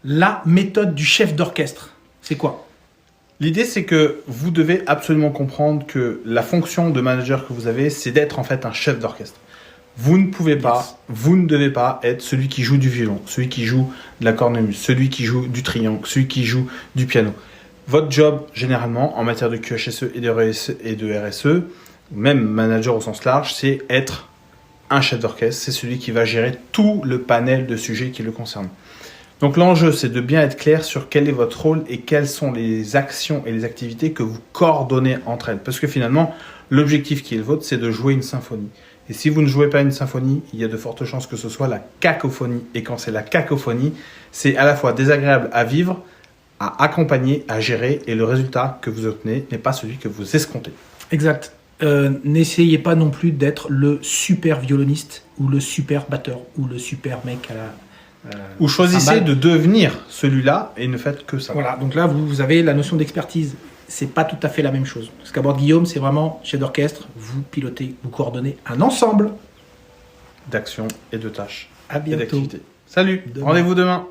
la méthode du chef d'orchestre, c'est quoi? L'idée, c'est que vous devez absolument comprendre que la fonction de manager que vous avez, c'est d'être en fait un chef d'orchestre. Vous ne pouvez pas, vous ne devez pas être celui qui joue du violon, celui qui joue de la cornemuse, celui qui joue du triangle, celui qui joue du piano. Votre job, généralement, en matière de QHSE et de RSE, même manager au sens large, c'est être un chef d'orchestre. C'est celui qui va gérer tout le panel de sujets qui le concernent. Donc l'enjeu, c'est de bien être clair sur quel est votre rôle et quelles sont les actions et les activités que vous coordonnez entre elles. Parce que finalement, l'objectif qui est le vôtre, c'est de jouer une symphonie. Et si vous ne jouez pas une symphonie, il y a de fortes chances que ce soit la cacophonie. Et quand c'est la cacophonie, c'est à la fois désagréable à vivre, à accompagner, à gérer, et le résultat que vous obtenez n'est pas celui que vous escomptez. Exact. N'essayez pas non plus d'être le super violoniste ou le super batteur ou le super mec à la... Ou choisissez de devenir celui-là et ne faites que ça. Voilà, donc là vous avez la notion d'expertise. C'est pas tout à fait la même chose. Ce qu'aborde Guillaume, c'est vraiment chef d'orchestre, vous pilotez, vous coordonnez un ensemble d'actions et de tâches. À bientôt. Et d'activités. Salut, rendez-vous demain.